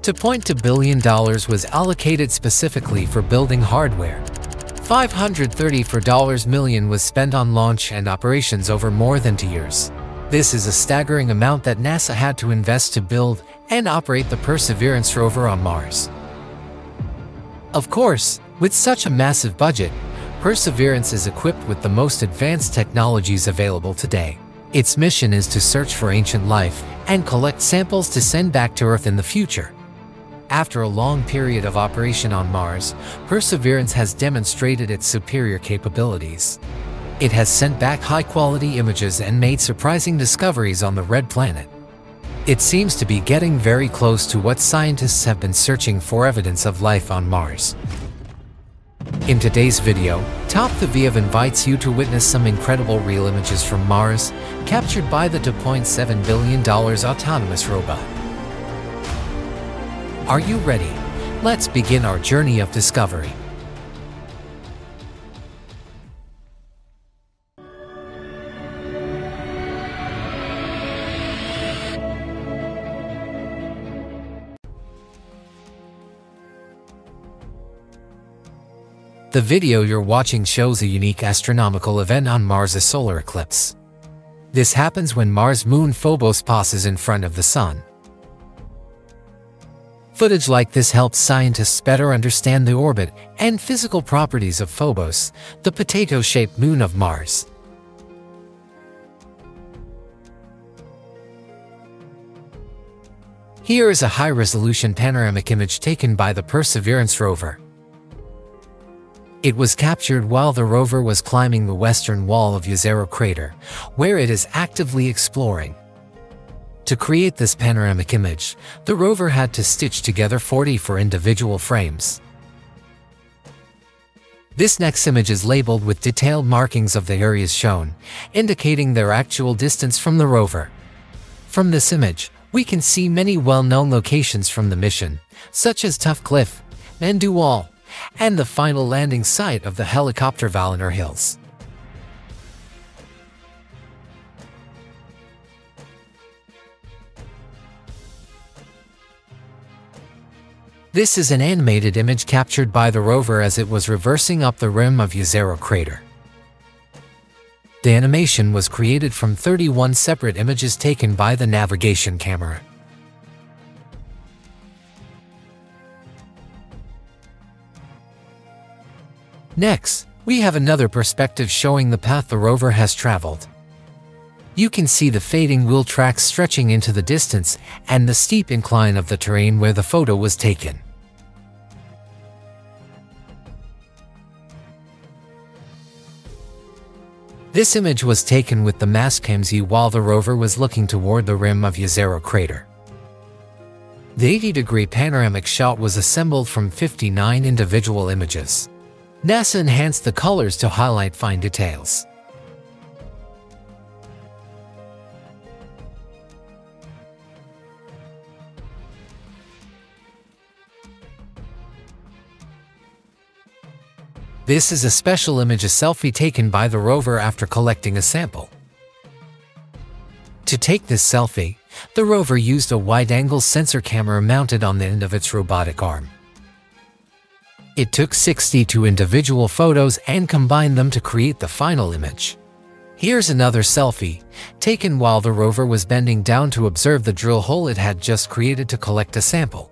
$2.2 billion was allocated specifically for building hardware. $534 million was spent on launch and operations over more than 2 years. This is a staggering amount that NASA had to invest to build and operate the Perseverance rover on Mars. Of course, with such a massive budget, Perseverance is equipped with the most advanced technologies available today. Its mission is to search for ancient life and collect samples to send back to Earth in the future. After a long period of operation on Mars, Perseverance has demonstrated its superior capabilities. It has sent back high-quality images and made surprising discoveries on the Red Planet. It seems to be getting very close to what scientists have been searching for: evidence of life on Mars. In today's video, Top the VF invites you to witness some incredible real images from Mars, captured by the $2.7 billion autonomous robot. Are you ready? Let's begin our journey of discovery. The video you're watching shows a unique astronomical event on Mars, a solar eclipse. This happens when Mars' moon Phobos passes in front of the Sun. Footage like this helps scientists better understand the orbit and physical properties of Phobos, the potato-shaped moon of Mars. Here is a high-resolution panoramic image taken by the Perseverance rover. It was captured while the rover was climbing the western wall of Jezero crater, where it is actively exploring. To create this panoramic image, the rover had to stitch together 44 individual frames. This next image is labeled with detailed markings of the areas shown, indicating their actual distance from the rover. From this image, we can see many well-known locations from the mission, such as Tough Cliff, Mandu Wall, and the final landing site of the helicopter Vallenar Hills. This is an animated image captured by the rover as it was reversing up the rim of Jezero crater. The animation was created from 31 separate images taken by the navigation camera. Next, we have another perspective showing the path the rover has traveled. You can see the fading wheel tracks stretching into the distance and the steep incline of the terrain where the photo was taken. This image was taken with the Mars-2020 while the rover was looking toward the rim of Jezero crater. The 80-degree panoramic shot was assembled from 59 individual images. NASA enhanced the colors to highlight fine details. This is a special image, a selfie taken by the rover after collecting a sample. To take this selfie, the rover used a wide-angle sensor camera mounted on the end of its robotic arm. It took 62 individual photos and combined them to create the final image. Here's another selfie, taken while the rover was bending down to observe the drill hole it had just created to collect a sample.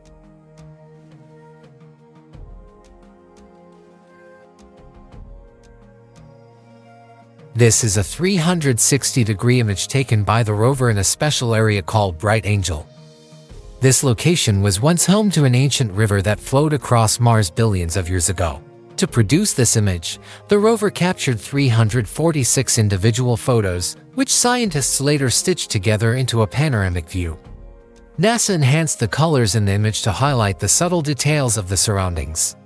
This is a 360-degree image taken by the rover in a special area called Bright Angel. This location was once home to an ancient river that flowed across Mars billions of years ago. To produce this image, the rover captured 346 individual photos, which scientists later stitched together into a panoramic view. NASA enhanced the colors in the image to highlight the subtle details of the surroundings.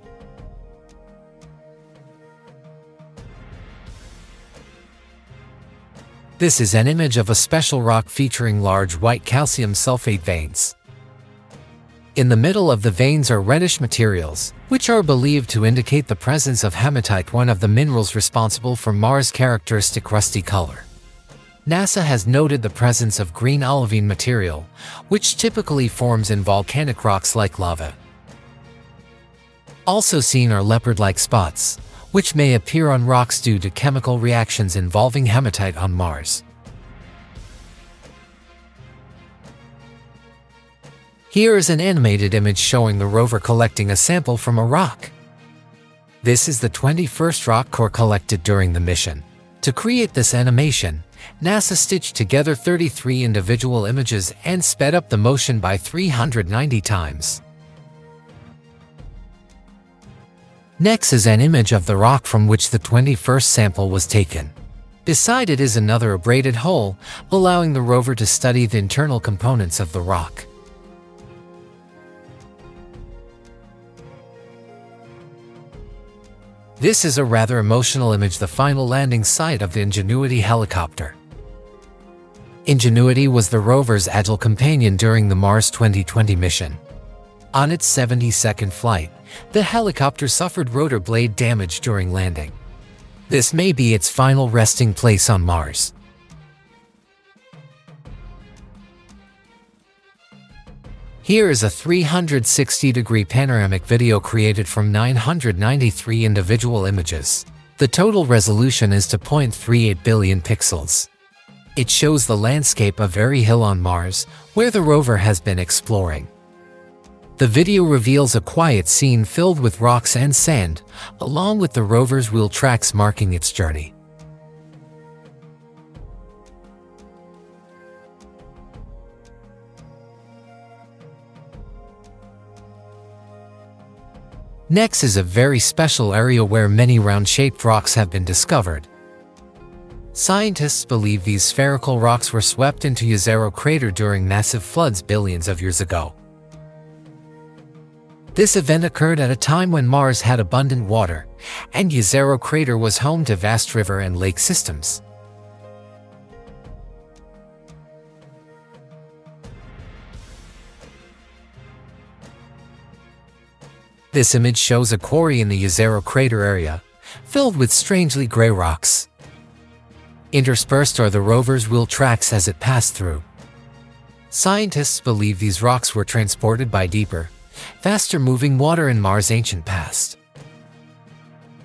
This is an image of a special rock featuring large white calcium sulfate veins. In the middle of the veins are reddish materials, which are believed to indicate the presence of hematite, one of the minerals responsible for Mars' characteristic rusty color. NASA has noted the presence of green olivine material, which typically forms in volcanic rocks like lava. Also seen are leopard-like spots, which may appear on rocks due to chemical reactions involving hematite on Mars. Here is an animated image showing the rover collecting a sample from a rock. This is the 21st rock core collected during the mission. To create this animation, NASA stitched together 33 individual images and sped up the motion by 390 times. Next is an image of the rock from which the 21st sample was taken. Beside it is another abraded hole, allowing the rover to study the internal components of the rock. This is a rather emotional image, the final landing site of the Ingenuity helicopter. Ingenuity was the rover's agile companion during the Mars-2020 mission. On its 72nd flight, the helicopter suffered rotor blade damage during landing. This may be its final resting place on Mars. Here is a 360-degree panoramic video created from 993 individual images. The total resolution is 2.38 billion pixels. It shows the landscape of Airy Hill on Mars, where the rover has been exploring. The video reveals a quiet scene filled with rocks and sand, along with the rover's wheel tracks marking its journey. Next is a very special area where many round-shaped rocks have been discovered. Scientists believe these spherical rocks were swept into Jezero crater during massive floods billions of years ago. This event occurred at a time when Mars had abundant water, and Jezero crater was home to vast river and lake systems. This image shows a quarry in the Jezero crater area, filled with strangely gray rocks. Interspersed are the rover's wheel tracks as it passed through. Scientists believe these rocks were transported by deeper, faster-moving water in Mars' ancient past.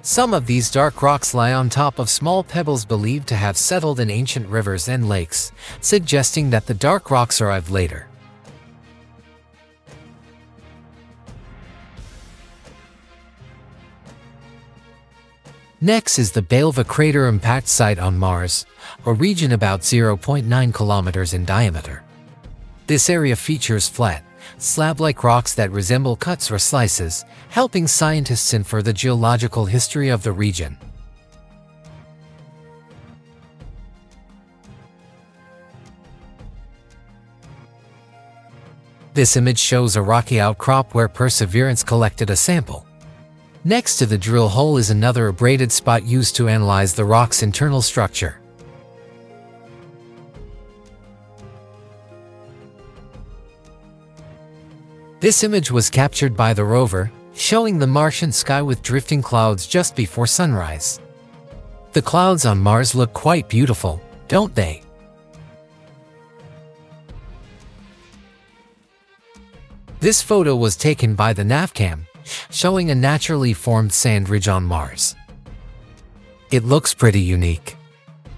Some of these dark rocks lie on top of small pebbles believed to have settled in ancient rivers and lakes, suggesting that the dark rocks arrived later. Next is the Belva crater impact site on Mars, a region about 0.9 kilometers in diameter. This area features flat, slab-like rocks that resemble cuts or slices, helping scientists infer the geological history of the region. This image shows a rocky outcrop where Perseverance collected a sample. Next to the drill hole is another abraded spot used to analyze the rock's internal structure. This image was captured by the rover, showing the Martian sky with drifting clouds just before sunrise. The clouds on Mars look quite beautiful, don't they? This photo was taken by the Navcam, showing a naturally formed sand ridge on Mars. It looks pretty unique.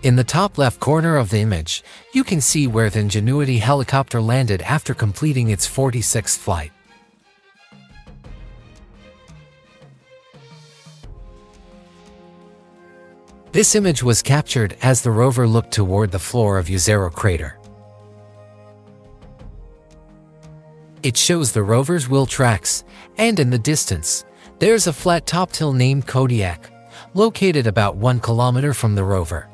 In the top left corner of the image, you can see where the Ingenuity helicopter landed after completing its 46th flight. This image was captured as the rover looked toward the floor of Jezero crater. It shows the rover's wheel tracks, and in the distance, there's a flat top hill named Kodiak, located about 1 kilometer from the rover.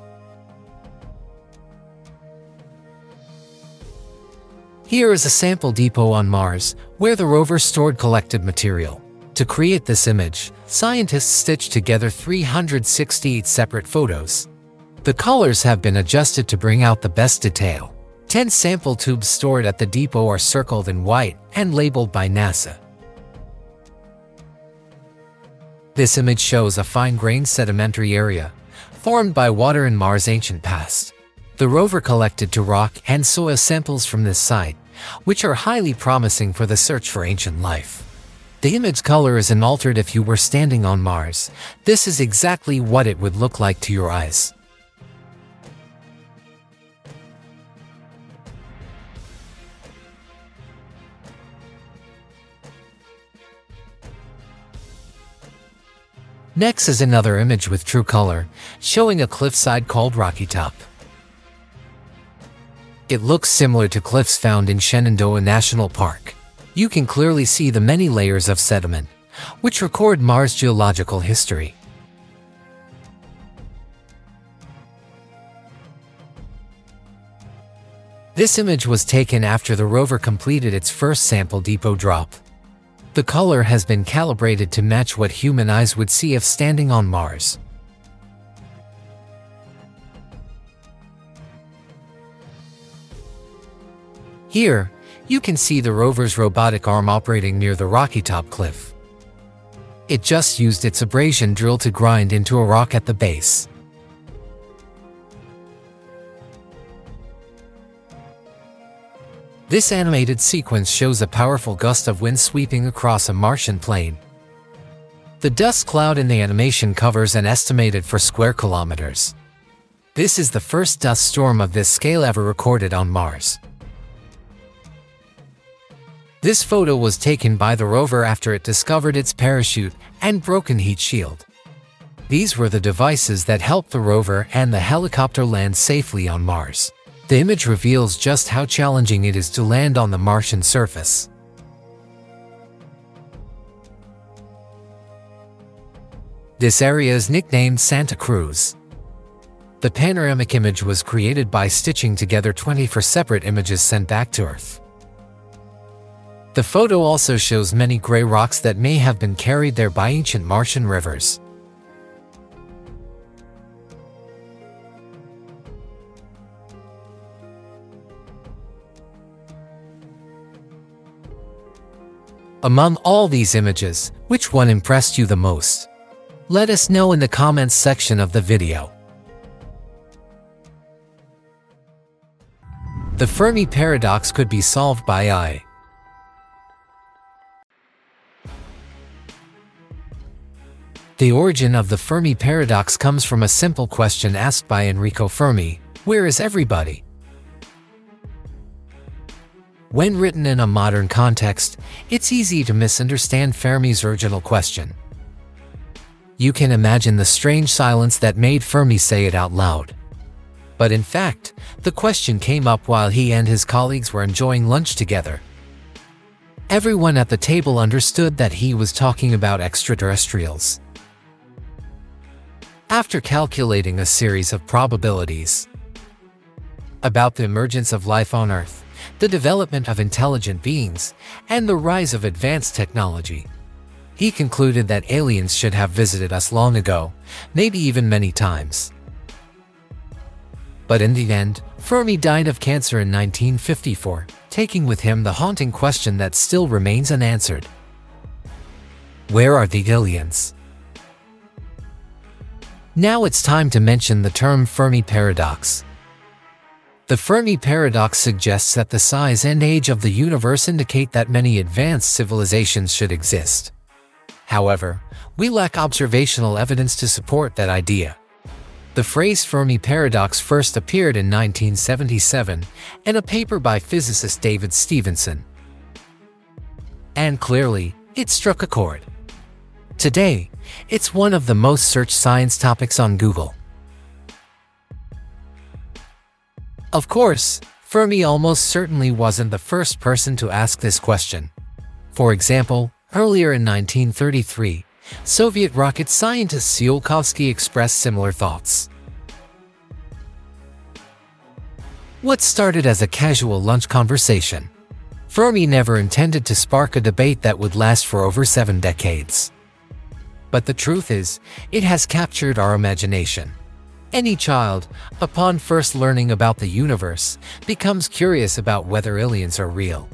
Here is a sample depot on Mars, where the rover stored collected material. To create this image, scientists stitched together 368 separate photos. The colors have been adjusted to bring out the best detail. 10 sample tubes stored at the depot are circled in white and labeled by NASA. This image shows a fine-grained sedimentary area, formed by water in Mars' ancient past. The rover collected rock and soil samples from this site, which are highly promising for the search for ancient life. The image color isn't altered if you were standing on Mars. This is exactly what it would look like to your eyes. Next is another image with true color, showing a cliffside called Rocky Top. It looks similar to cliffs found in Shenandoah National Park. You can clearly see the many layers of sediment, which record Mars' geological history. This image was taken after the rover completed its first sample depot drop. The color has been calibrated to match what human eyes would see if standing on Mars. Here, you can see the rover's robotic arm operating near the Rocky Top cliff. It just used its abrasion drill to grind into a rock at the base. This animated sequence shows a powerful gust of wind sweeping across a Martian plain. The dust cloud in the animation covers an estimated 4 square kilometers. This is the first dust storm of this scale ever recorded on Mars. This photo was taken by the rover after it discovered its parachute and broken heat shield. These were the devices that helped the rover and the helicopter land safely on Mars. The image reveals just how challenging it is to land on the Martian surface. This area is nicknamed Santa Cruz. The panoramic image was created by stitching together 24 separate images sent back to Earth. The photo also shows many gray rocks that may have been carried there by ancient Martian rivers. Among all these images, which one impressed you the most? Let us know in the comments section of the video. The Fermi paradox could be solved by AI. The origin of the Fermi paradox comes from a simple question asked by Enrico Fermi: where is everybody? When written in a modern context, it's easy to misunderstand Fermi's original question. You can imagine the strange silence that made Fermi say it out loud. But in fact, the question came up while he and his colleagues were enjoying lunch together. Everyone at the table understood that he was talking about extraterrestrials. After calculating a series of probabilities about the emergence of life on Earth, the development of intelligent beings, and the rise of advanced technology, he concluded that aliens should have visited us long ago, maybe even many times. But in the end, Fermi died of cancer in 1954, taking with him the haunting question that still remains unanswered. Where are the aliens? Now it's time to mention the term Fermi paradox. The Fermi paradox suggests that the size and age of the universe indicate that many advanced civilizations should exist. However, we lack observational evidence to support that idea. The phrase Fermi paradox first appeared in 1977 in a paper by physicist David Stevenson. And clearly, it struck a chord. Today, it's one of the most searched science topics on Google. Of course, Fermi almost certainly wasn't the first person to ask this question. For example, earlier in 1933, Soviet rocket scientist Tsiolkovsky expressed similar thoughts. What started as a casual lunch conversation, Fermi never intended to spark a debate that would last for over 7 decades. But the truth is, it has captured our imagination. Any child, upon first learning about the universe, becomes curious about whether aliens are real.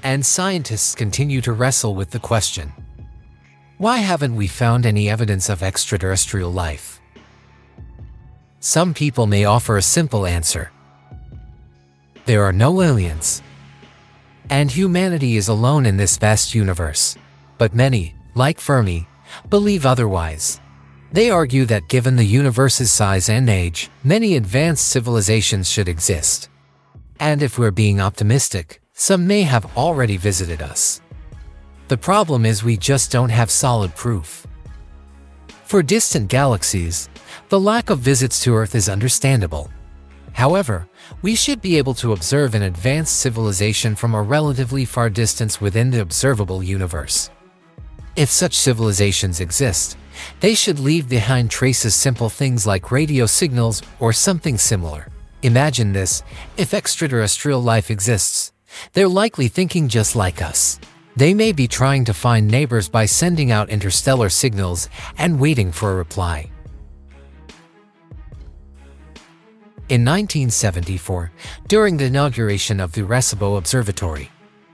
And scientists continue to wrestle with the question: why haven't we found any evidence of extraterrestrial life? Some people may offer a simple answer. There are no aliens, and humanity is alone in this vast universe. But many, like Fermi, believe otherwise. They argue that given the universe's size and age, many advanced civilizations should exist. And if we're being optimistic, some may have already visited us. The problem is we just don't have solid proof. For distant galaxies, the lack of visits to Earth is understandable. However, we should be able to observe an advanced civilization from a relatively far distance within the observable universe. If such civilizations exist, they should leave behind traces, simple things like radio signals or something similar. Imagine this: if extraterrestrial life exists, they're likely thinking just like us. They may be trying to find neighbors by sending out interstellar signals and waiting for a reply. In 1974, during the inauguration of the Roscosmos Observatory,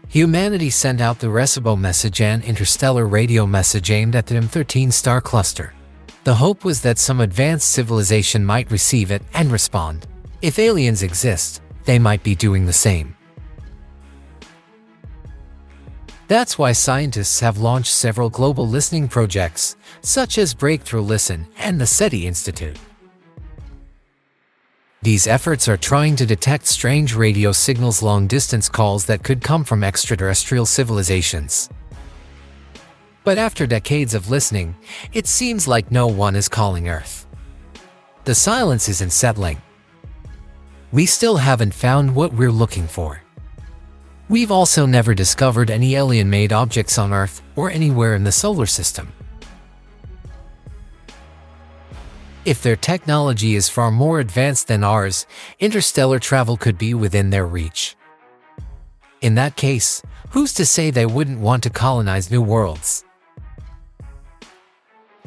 humanity sent out the Roscosmos message, an interstellar radio message aimed at the M13 star cluster. The hope was that some advanced civilization might receive it and respond. If aliens exist, they might be doing the same. That's why scientists have launched several global listening projects, such as Breakthrough Listen and the SETI Institute. These efforts are trying to detect strange radio signals, long-distance calls that could come from extraterrestrial civilizations. But after decades of listening, it seems like no one is calling Earth. The silence is unsettling. We still haven't found what we're looking for. We've also never discovered any alien-made objects on Earth or anywhere in the solar system. If their technology is far more advanced than ours, interstellar travel could be within their reach. In that case, who's to say they wouldn't want to colonize new worlds?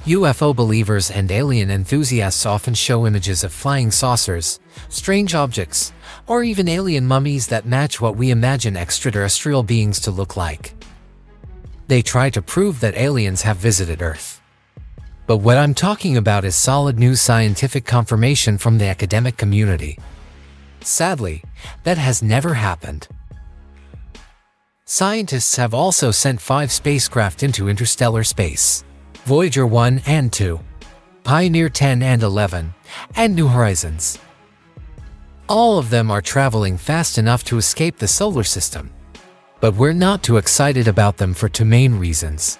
UFO believers and alien enthusiasts often show images of flying saucers, strange objects, or even alien mummies that match what we imagine extraterrestrial beings to look like. They try to prove that aliens have visited Earth. But what I'm talking about is solid new scientific confirmation from the academic community. Sadly, that has never happened. Scientists have also sent 5 spacecraft into interstellar space: Voyager 1 and 2, Pioneer 10 and 11, and New Horizons. All of them are traveling fast enough to escape the solar system. But we're not too excited about them for 2 main reasons.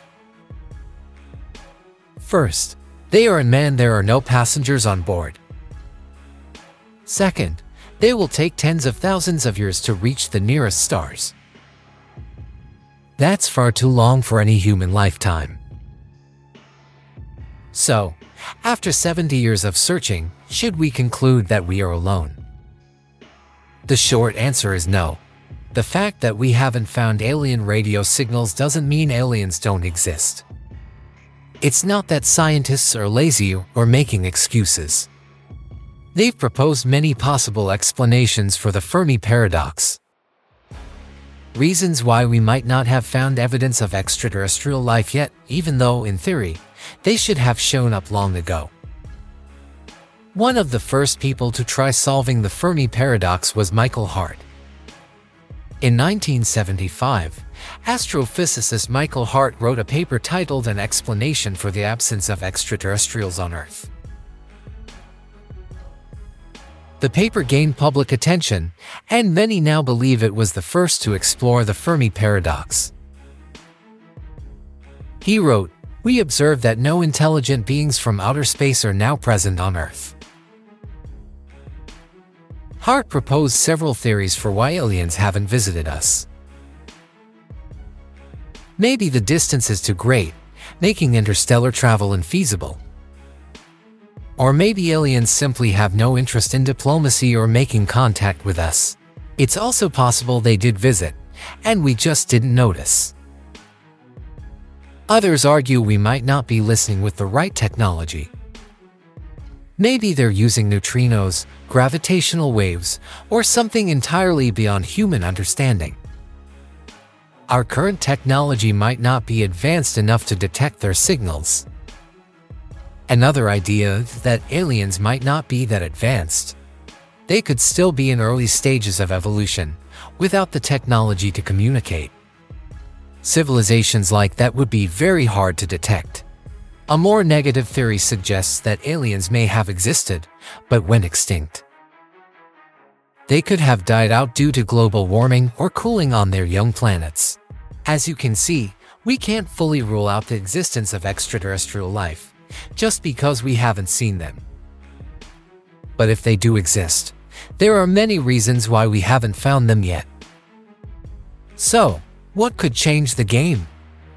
First, they are unmanned, there are no passengers on board. Second, they will take tens of thousands of years to reach the nearest stars. That's far too long for any human lifetime. So, after 70 years of searching, should we conclude that we are alone? The short answer is no. The fact that we haven't found alien radio signals doesn't mean aliens don't exist. It's not that scientists are lazy or making excuses. They've proposed many possible explanations for the Fermi paradox. Reasons why we might not have found evidence of extraterrestrial life yet, even though, in theory, they should have shown up long ago. One of the first people to try solving the Fermi paradox was Michael Hart. In 1975, astrophysicist Michael Hart wrote a paper titled An Explanation for the Absence of Extraterrestrials on Earth. The paper gained public attention, and many now believe it was the first to explore the Fermi paradox. He wrote, "We observe that no intelligent beings from outer space are now present on Earth." Hart proposed several theories for why aliens haven't visited us. Maybe the distance is too great, making interstellar travel infeasible. Or maybe aliens simply have no interest in diplomacy or making contact with us. It's also possible they did visit, and we just didn't notice. Others argue we might not be listening with the right technology. Maybe they're using neutrinos, gravitational waves, or something entirely beyond human understanding. Our current technology might not be advanced enough to detect their signals. Another idea is that aliens might not be that advanced. They could still be in early stages of evolution, without the technology to communicate. Civilizations like that would be very hard to detect. A more negative theory suggests that aliens may have existed, but went extinct. They could have died out due to global warming or cooling on their young planets. As you can see, we can't fully rule out the existence of extraterrestrial life, just because we haven't seen them. But if they do exist, there are many reasons why we haven't found them yet. So, what could change the game?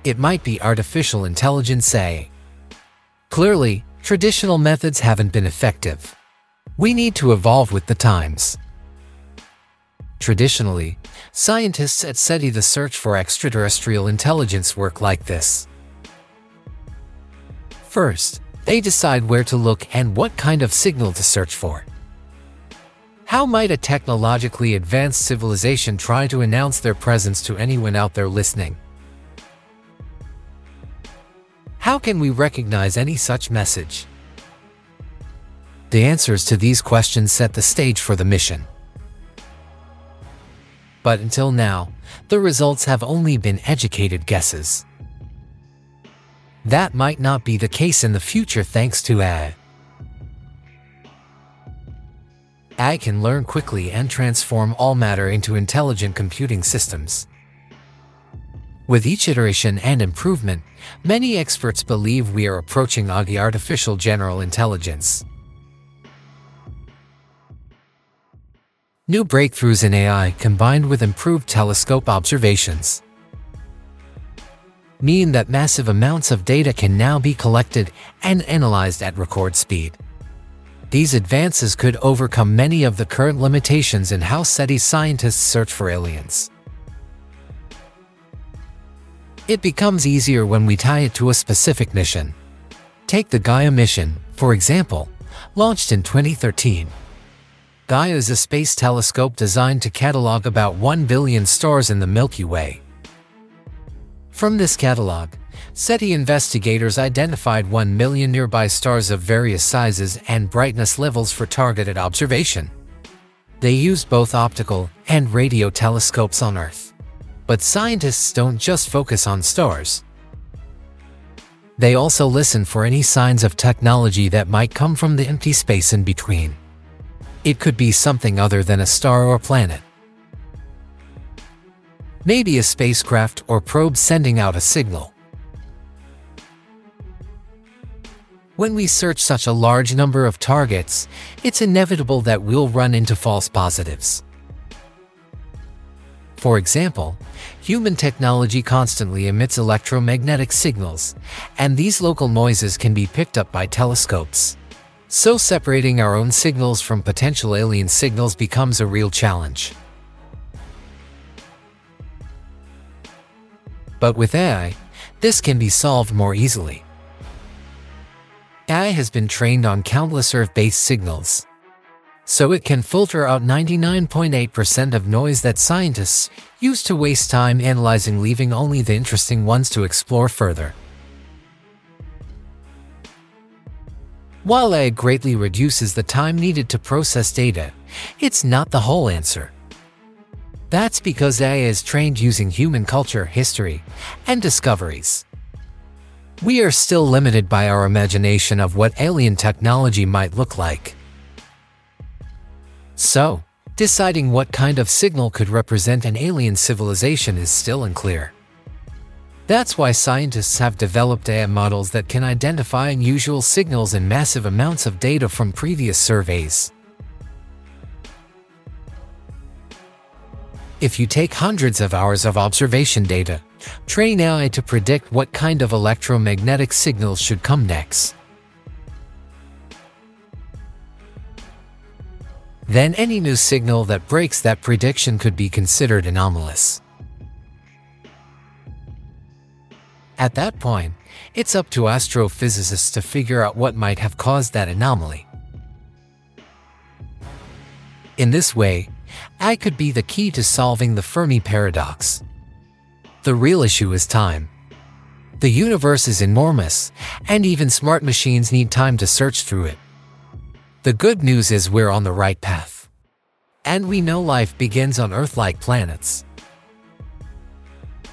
It might be artificial intelligence, say. Clearly, traditional methods haven't been effective. We need to evolve with the times. Traditionally, scientists at SETI the search for extraterrestrial intelligence work like this. First, they decide where to look and what kind of signal to search for. How might a technologically advanced civilization try to announce their presence to anyone out there listening? How can we recognize any such message? The answers to these questions set the stage for the mission. But until now, the results have only been educated guesses. That might not be the case in the future thanks to AI. AI can learn quickly and transform all matter into intelligent computing systems. With each iteration and improvement, many experts believe we are approaching the artificial general intelligence. New breakthroughs in AI combined with improved telescope observations mean that massive amounts of data can now be collected and analyzed at record speed. These advances could overcome many of the current limitations in how SETI scientists search for aliens. It becomes easier when we tie it to a specific mission. Take the Gaia mission, for example, launched in 2013. Gaia is a space telescope designed to catalog about 1 billion stars in the Milky Way. From this catalog, SETI investigators identified 1 million nearby stars of various sizes and brightness levels for targeted observation. They used both optical and radio telescopes on Earth. But scientists don't just focus on stars. They also listen for any signs of technology that might come from the empty space in between. It could be something other than a star or planet. Maybe a spacecraft or probe sending out a signal. When we search such a large number of targets, it's inevitable that we'll run into false positives. For example, human technology constantly emits electromagnetic signals, and these local noises can be picked up by telescopes. So separating our own signals from potential alien signals becomes a real challenge. But with AI, this can be solved more easily. AI has been trained on countless Earth-based signals, so it can filter out 99.8% of noise that scientists use to waste time analyzing, leaving only the interesting ones to explore further. While AI greatly reduces the time needed to process data, it's not the whole answer. That's because AI is trained using human culture, history, and discoveries. We are still limited by our imagination of what alien technology might look like. So, deciding what kind of signal could represent an alien civilization is still unclear. That's why scientists have developed AI models that can identify unusual signals in massive amounts of data from previous surveys. If you take hundreds of hours of observation data, train AI to predict what kind of electromagnetic signals should come next. Then any new signal that breaks that prediction could be considered anomalous. At that point, it's up to astrophysicists to figure out what might have caused that anomaly. In this way, AI could be the key to solving the Fermi paradox. The real issue is time. The universe is enormous, and even smart machines need time to search through it. The good news is we're on the right path. And we know life begins on Earth-like planets.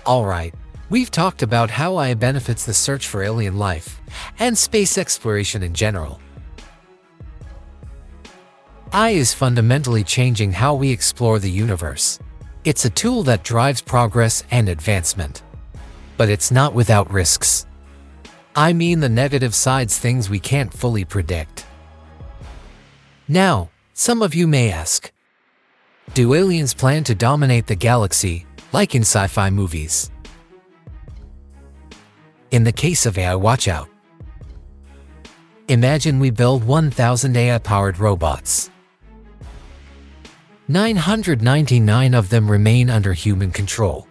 Alright, we've talked about how AI benefits the search for alien life, and space exploration in general. AI is fundamentally changing how we explore the universe. It's a tool that drives progress and advancement. But it's not without risks. I mean the negative sides, things we can't fully predict. Now, some of you may ask, do aliens plan to dominate the galaxy, like in sci-fi movies? In the case of AI, watch out. Imagine we build 1,000 AI-powered robots. 999 of them remain under human control.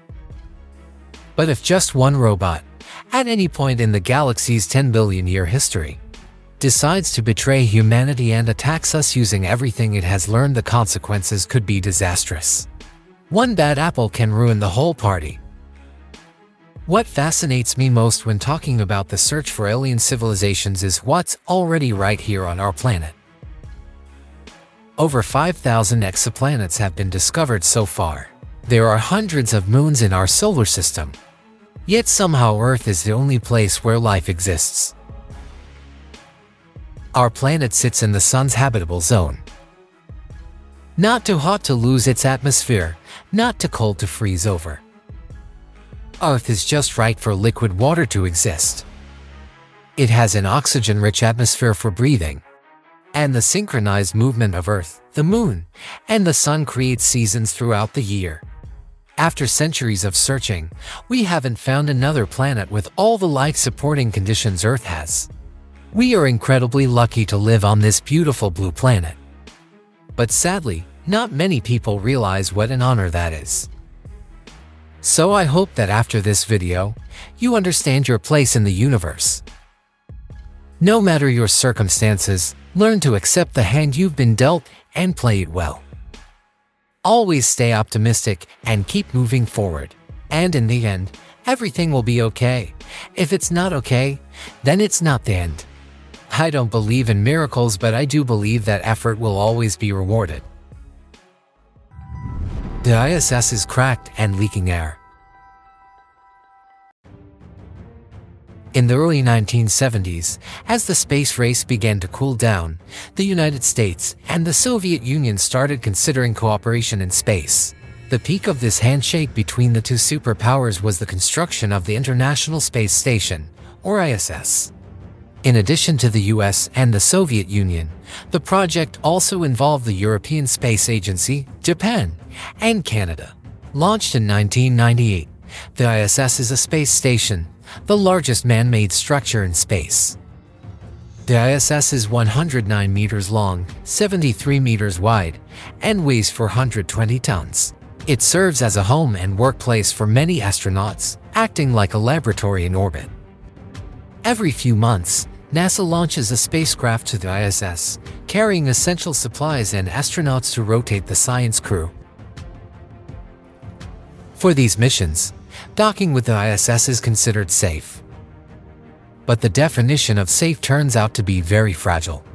But if just one robot, at any point in the galaxy's 10 billion-year history, decides to betray humanity and attacks us using everything it has learned, the consequences could be disastrous. One bad apple can ruin the whole party. What fascinates me most when talking about the search for alien civilizations is what's already right here on our planet. Over 5,000 exoplanets have been discovered so far. There are hundreds of moons in our solar system. Yet somehow Earth is the only place where life exists. Our planet sits in the Sun's habitable zone. Not too hot to lose its atmosphere, not too cold to freeze over. Earth is just right for liquid water to exist. It has an oxygen-rich atmosphere for breathing. And the synchronized movement of Earth, the Moon, and the Sun creates seasons throughout the year. After centuries of searching, we haven't found another planet with all the life-supporting conditions Earth has. We are incredibly lucky to live on this beautiful blue planet. But sadly, not many people realize what an honor that is. So I hope that after this video, you understand your place in the universe. No matter your circumstances, learn to accept the hand you've been dealt and play it well. Always stay optimistic and keep moving forward. And in the end, everything will be okay. If it's not okay, then it's not the end. I don't believe in miracles, but I do believe that effort will always be rewarded. The ISS is cracked and leaking air. In the early 1970s, as the space race began to cool down, the United States and the Soviet Union started considering cooperation in space. The peak of this handshake between the two superpowers was the construction of the International Space Station, or ISS. In addition to the US and the Soviet Union, the project also involved the European Space Agency, Japan, and Canada. Launched in 1998, the ISS is a space station, the largest man-made structure in space. The ISS is 109 meters long, 73 meters wide, and weighs 420 tons. It serves as a home and workplace for many astronauts, acting like a laboratory in orbit. Every few months, NASA launches a spacecraft to the ISS, carrying essential supplies and astronauts to rotate the science crew. For these missions, docking with the ISS is considered safe. But the definition of safe turns out to be very fragile.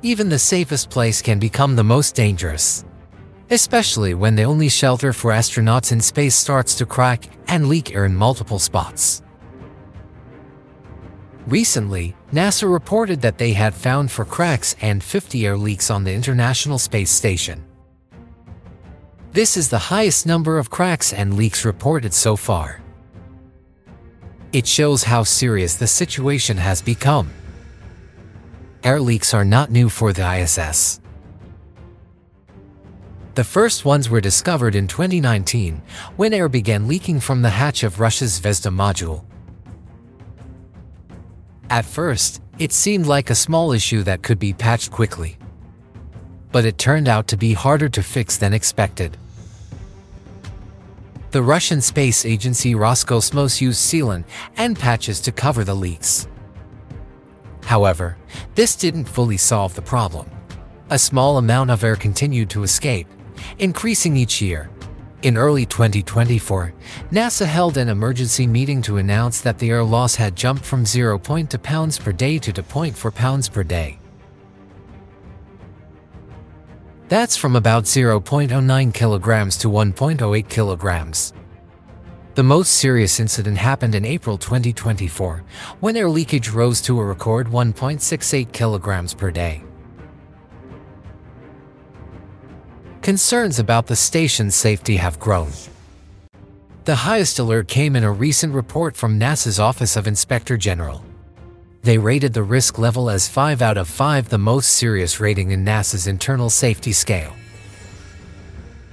Even the safest place can become the most dangerous, especially when the only shelter for astronauts in space starts to crack and leak air in multiple spots. Recently, NASA reported that they had found 4 cracks and 50 air leaks on the International Space Station. This is the highest number of cracks and leaks reported so far. It shows how serious the situation has become. Air leaks are not new for the ISS. The first ones were discovered in 2019, when air began leaking from the hatch of Russia's Zvezda module. At first, it seemed like a small issue that could be patched quickly. But it turned out to be harder to fix than expected. The Russian space agency Roscosmos used sealant and patches to cover the leaks. However, this didn't fully solve the problem. A small amount of air continued to escape, increasing each year. In early 2024, NASA held an emergency meeting to announce that the air loss had jumped from 0.2 pounds per day to 0.4 pounds per day. That's from about 0.09 kilograms to 1.08 kilograms. The most serious incident happened in April 2024, when air leakage rose to a record 1.68 kilograms per day. Concerns about the station's safety have grown. The highest alert came in a recent report from NASA's Office of Inspector General. They rated the risk level as 5 out of 5, the most serious rating in NASA's internal safety scale.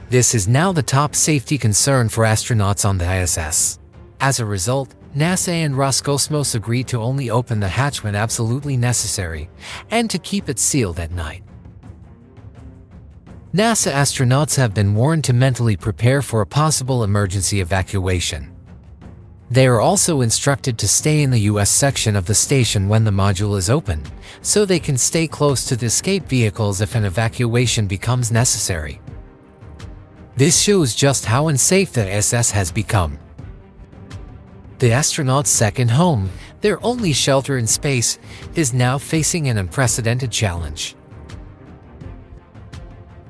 This is now the top safety concern for astronauts on the ISS. As a result, NASA and Roscosmos agreed to only open the hatch when absolutely necessary, and to keep it sealed at night. NASA astronauts have been warned to mentally prepare for a possible emergency evacuation. They are also instructed to stay in the US section of the station when the module is open, so they can stay close to the escape vehicles if an evacuation becomes necessary. This shows just how unsafe the ISS has become. The astronauts' second home, their only shelter in space, is now facing an unprecedented challenge.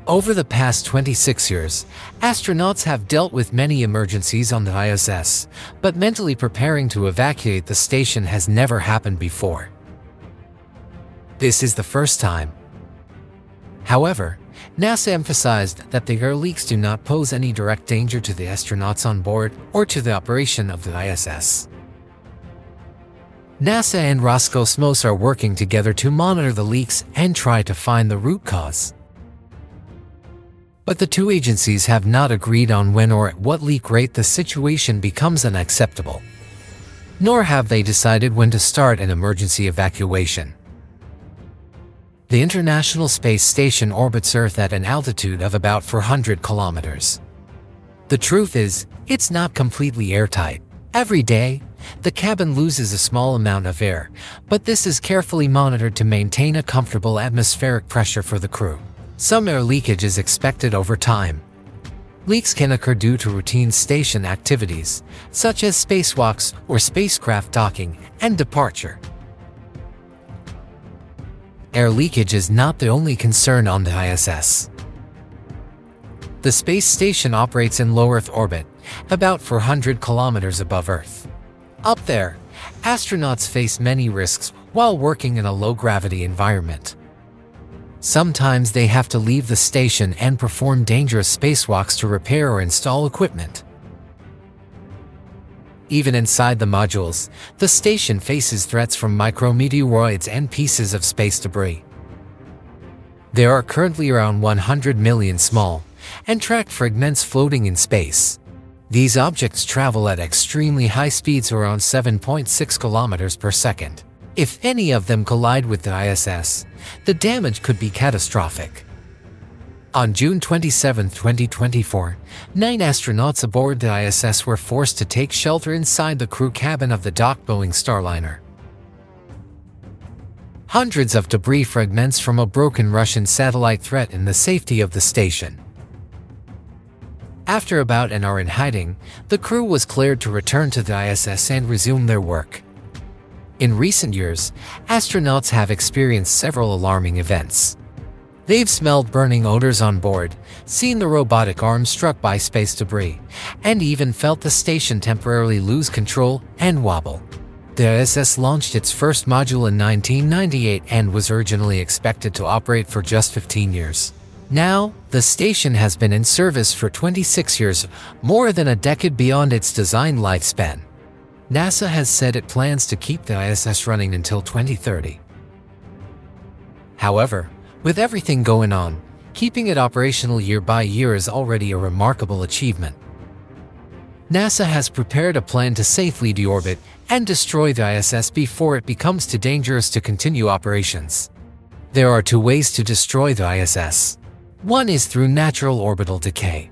Over the past 26 years, astronauts have dealt with many emergencies on the ISS, but mentally preparing to evacuate the station has never happened before. This is the first time. However, NASA emphasized that the air leaks do not pose any direct danger to the astronauts on board or to the operation of the ISS. NASA and Roscosmos are working together to monitor the leaks and try to find the root cause. But the two agencies have not agreed on when or at what leak rate the situation becomes unacceptable. Nor have they decided when to start an emergency evacuation. The International Space Station orbits Earth at an altitude of about 400 kilometers. The truth is, it's not completely airtight. Every day, the cabin loses a small amount of air, but this is carefully monitored to maintain a comfortable atmospheric pressure for the crew. Some air leakage is expected over time. Leaks can occur due to routine station activities, such as spacewalks or spacecraft docking and departure. Air leakage is not the only concern on the ISS. The space station operates in low Earth orbit, about 400 kilometers above Earth. Up there, astronauts face many risks while working in a low-gravity environment. Sometimes they have to leave the station and perform dangerous spacewalks to repair or install equipment. Even inside the modules, the station faces threats from micrometeoroids and pieces of space debris. There are currently around 100 million small and tracked fragments floating in space. These objects travel at extremely high speeds, around 7.6 kilometers per second. If any of them collide with the ISS, the damage could be catastrophic. On June 27, 2024, 9 astronauts aboard the ISS were forced to take shelter inside the crew cabin of the docked Boeing Starliner. Hundreds of debris fragments from a broken Russian satellite threaten the safety of the station. After about an hour in hiding, the crew was cleared to return to the ISS and resume their work. In recent years, astronauts have experienced several alarming events. They've smelled burning odors on board, seen the robotic arm struck by space debris, and even felt the station temporarily lose control and wobble. The ISS launched its first module in 1998 and was originally expected to operate for just 15 years. Now, the station has been in service for 26 years, more than a decade beyond its design lifespan. NASA has said it plans to keep the ISS running until 2030. However, with everything going on, keeping it operational year by year is already a remarkable achievement. NASA has prepared a plan to safely deorbit and destroy the ISS before it becomes too dangerous to continue operations. There are 2 ways to destroy the ISS. One is through natural orbital decay.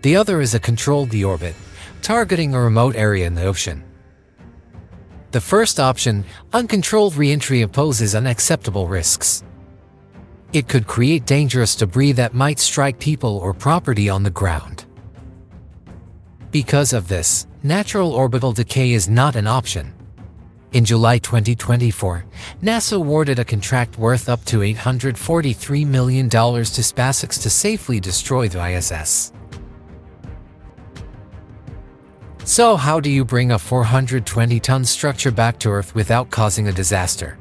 The other is a controlled deorbit, targeting a remote area in the ocean. The first option, uncontrolled re-entry, poses unacceptable risks. It could create dangerous debris that might strike people or property on the ground. Because of this, natural orbital decay is not an option. In July 2024, NASA awarded a contract worth up to $843 million to SpaceX to safely destroy the ISS. So how do you bring a 420-ton structure back to Earth without causing a disaster?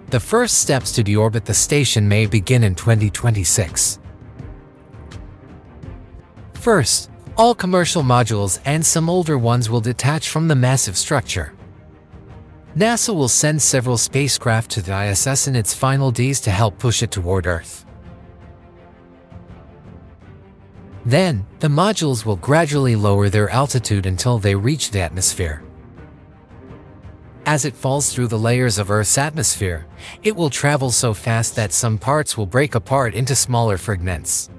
The first steps to deorbit the station may begin in 2026. First, all commercial modules and some older ones will detach from the massive structure. NASA will send several spacecraft to the ISS in its final days to help push it toward Earth. Then, the modules will gradually lower their altitude until they reach the atmosphere. As it falls through the layers of Earth's atmosphere, it will travel so fast that some parts will break apart into smaller fragments.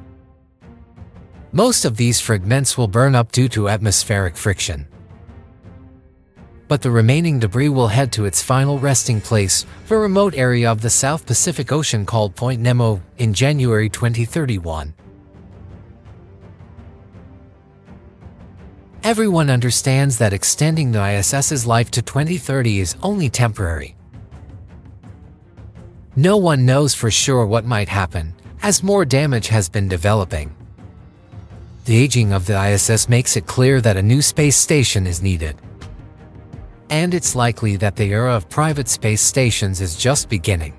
Most of these fragments will burn up due to atmospheric friction. But the remaining debris will head to its final resting place, a remote area of the South Pacific Ocean called Point Nemo, in January 2031. Everyone understands that extending the ISS's life to 2030 is only temporary. No one knows for sure what might happen, as more damage has been developing. The aging of the ISS makes it clear that a new space station is needed. And it's likely that the era of private space stations is just beginning.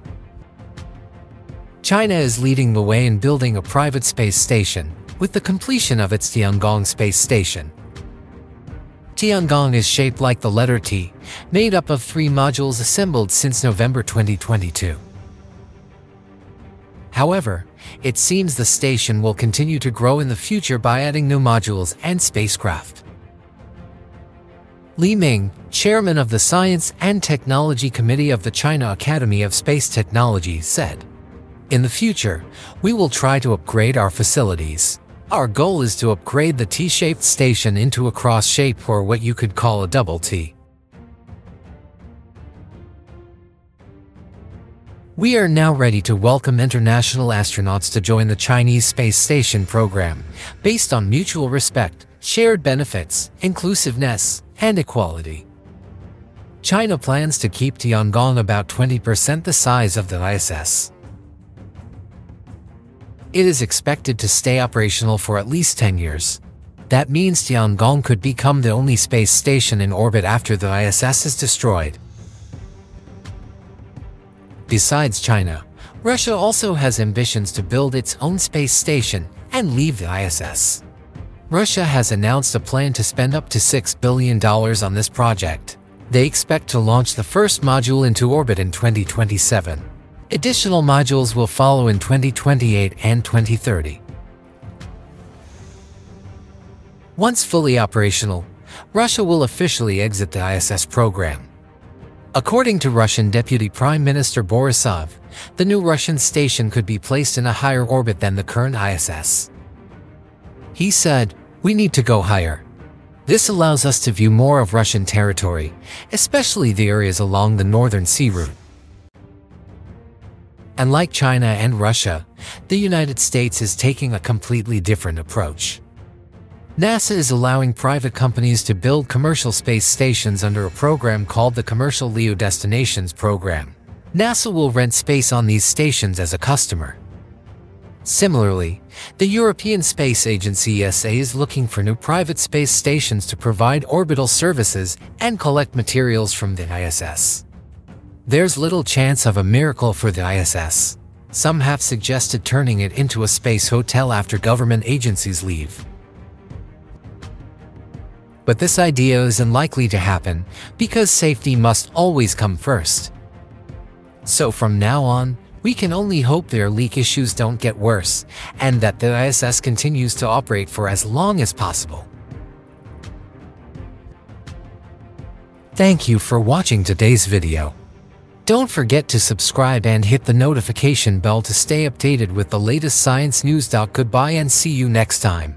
China is leading the way in building a private space station, with the completion of its Tiangong space station. Tiangong is shaped like the letter T, made up of 3 modules assembled since November 2022. However, it seems the station will continue to grow in the future by adding new modules and spacecraft. Li Ming, chairman of the Science and Technology Committee of the China Academy of Space Technology, said, "In the future, we will try to upgrade our facilities. Our goal is to upgrade the T-shaped station into a cross shape, or what you could call a double T. We are now ready to welcome international astronauts to join the Chinese space station program, based on mutual respect, shared benefits, inclusiveness, and equality. China plans to keep Tiangong about 20% the size of the ISS. It is expected to stay operational for at least 10 years. That means Tiangong could become the only space station in orbit after the ISS is destroyed." Besides China, Russia also has ambitions to build its own space station and leave the ISS. Russia has announced a plan to spend up to $6 billion on this project. They expect to launch the first module into orbit in 2027. Additional modules will follow in 2028 and 2030. Once fully operational, Russia will officially exit the ISS program. According to Russian Deputy Prime Minister Borisov, the new Russian station could be placed in a higher orbit than the current ISS. He said, "We need to go higher. This allows us to view more of Russian territory, especially the areas along the Northern Sea route." Unlike China and Russia, the United States is taking a completely different approach. NASA is allowing private companies to build commercial space stations under a program called the Commercial LEO Destinations Program. NASA will rent space on these stations as a customer. Similarly, the European Space Agency ESA is looking for new private space stations to provide orbital services and collect materials from the ISS. There's little chance of a miracle for the ISS. Some have suggested turning it into a space hotel after government agencies leave. But this idea is unlikely to happen because safety must always come first. So from now on, we can only hope their leak issues don't get worse and that the ISS continues to operate for as long as possible. Thank you for watching today's video. Don't forget to subscribe and hit the notification bell to stay updated with the latest science news. Goodbye and see you next time.